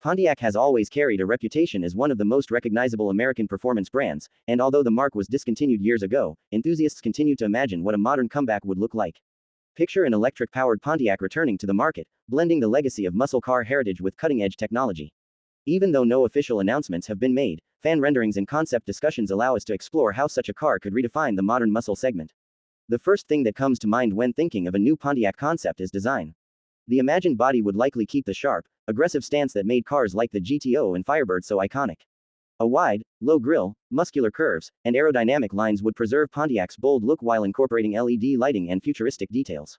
Pontiac has always carried a reputation as one of the most recognizable American performance brands, and although the mark was discontinued years ago, enthusiasts continue to imagine what a modern comeback would look like. Picture an electric-powered Pontiac returning to the market, blending the legacy of muscle car heritage with cutting-edge technology. Even though no official announcements have been made, fan renderings and concept discussions allow us to explore how such a car could redefine the modern muscle segment. The first thing that comes to mind when thinking of a new Pontiac concept is design. The imagined body would likely keep the sharp, aggressive stance that made cars like the GTO and Firebird so iconic. A wide, low grille, muscular curves, and aerodynamic lines would preserve Pontiac's bold look while incorporating LED lighting and futuristic details.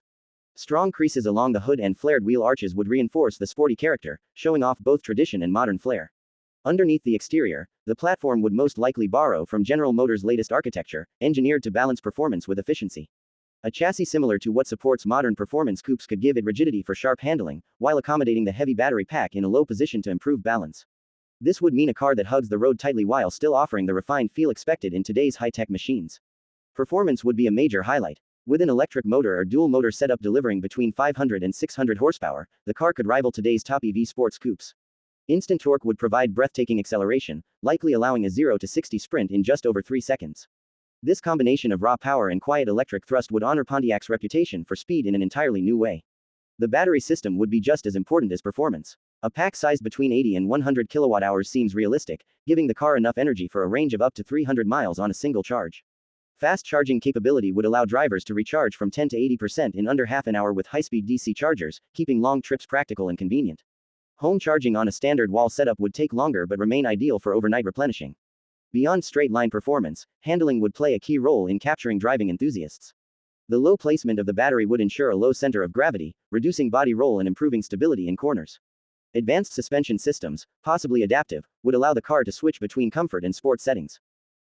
Strong creases along the hood and flared wheel arches would reinforce the sporty character, showing off both tradition and modern flair. Underneath the exterior, the platform would most likely borrow from General Motors' latest architecture, engineered to balance performance with efficiency. A chassis similar to what supports modern performance coupes could give it rigidity for sharp handling, while accommodating the heavy battery pack in a low position to improve balance. This would mean a car that hugs the road tightly while still offering the refined feel expected in today's high-tech machines. Performance would be a major highlight. With an electric motor or dual-motor setup delivering between 500 and 600 horsepower, the car could rival today's top EV sports coupes. Instant torque would provide breathtaking acceleration, likely allowing a 0 to 60 sprint in just over 3 seconds. This combination of raw power and quiet electric thrust would honor Pontiac's reputation for speed in an entirely new way. The battery system would be just as important as performance. A pack sized between 80 and 100 kilowatt-hours seems realistic, giving the car enough energy for a range of up to 300 miles on a single charge. Fast charging capability would allow drivers to recharge from 10 to 80% in under half an hour with high-speed DC chargers, keeping long trips practical and convenient. Home charging on a standard wall setup would take longer but remain ideal for overnight replenishing. Beyond straight-line performance, handling would play a key role in capturing driving enthusiasts. The low placement of the battery would ensure a low center of gravity, reducing body roll and improving stability in corners. Advanced suspension systems, possibly adaptive, would allow the car to switch between comfort and sport settings.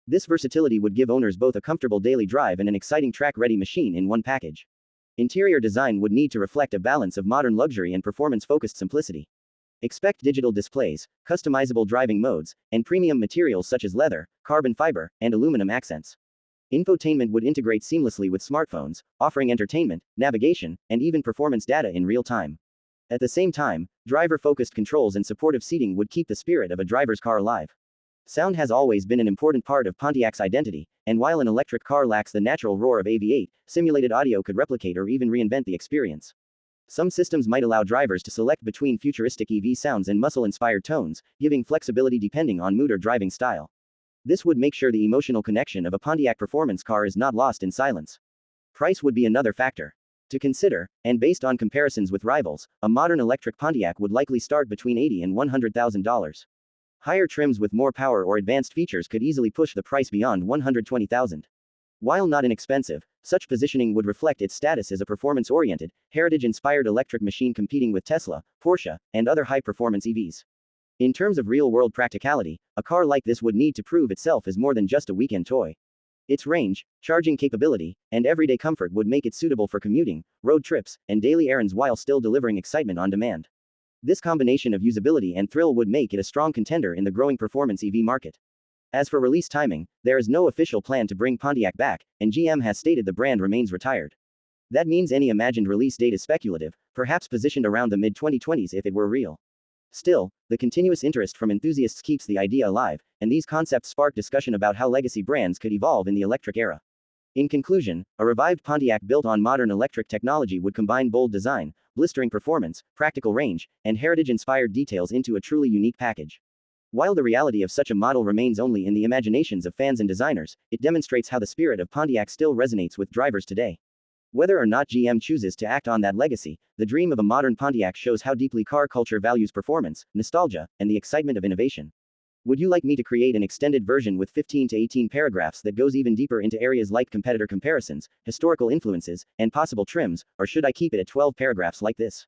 This versatility would give owners both a comfortable daily drive and an exciting track-ready machine in one package. Interior design would need to reflect a balance of modern luxury and performance-focused simplicity. Expect digital displays, customizable driving modes, and premium materials such as leather, carbon fiber, and aluminum accents. Infotainment would integrate seamlessly with smartphones, offering entertainment, navigation, and even performance data in real time. At the same time, driver-focused controls and supportive seating would keep the spirit of a driver's car alive. Sound has always been an important part of Pontiac's identity, and while an electric car lacks the natural roar of AV8, simulated audio could replicate or even reinvent the experience. Some systems might allow drivers to select between futuristic EV sounds and muscle-inspired tones, giving flexibility depending on mood or driving style. This would make sure the emotional connection of a Pontiac performance car is not lost in silence. Price would be another factor to consider, and based on comparisons with rivals, a modern electric Pontiac would likely start between $80,000 and $100,000. Higher trims with more power or advanced features could easily push the price beyond $120,000. While not inexpensive, such positioning would reflect its status as a performance-oriented, heritage-inspired electric machine competing with Tesla, Porsche, and other high-performance EVs. In terms of real-world practicality, a car like this would need to prove itself as more than just a weekend toy. Its range, charging capability, and everyday comfort would make it suitable for commuting, road trips, and daily errands while still delivering excitement on demand. This combination of usability and thrill would make it a strong contender in the growing performance EV market. As for release timing, there is no official plan to bring Pontiac back, and GM has stated the brand remains retired. That means any imagined release date is speculative, perhaps positioned around the mid-2020s if it were real. Still, the continuous interest from enthusiasts keeps the idea alive, and these concepts spark discussion about how legacy brands could evolve in the electric era. In conclusion, a revived Pontiac built on modern electric technology would combine bold design, blistering performance, practical range, and heritage-inspired details into a truly unique package. While the reality of such a model remains only in the imaginations of fans and designers, it demonstrates how the spirit of Pontiac still resonates with drivers today. Whether or not GM chooses to act on that legacy, the dream of a modern Pontiac shows how deeply car culture values performance, nostalgia, and the excitement of innovation. Would you like me to create an extended version with 15 to 18 paragraphs that goes even deeper into areas like competitor comparisons, historical influences, and possible trims, or should I keep it at 12 paragraphs like this?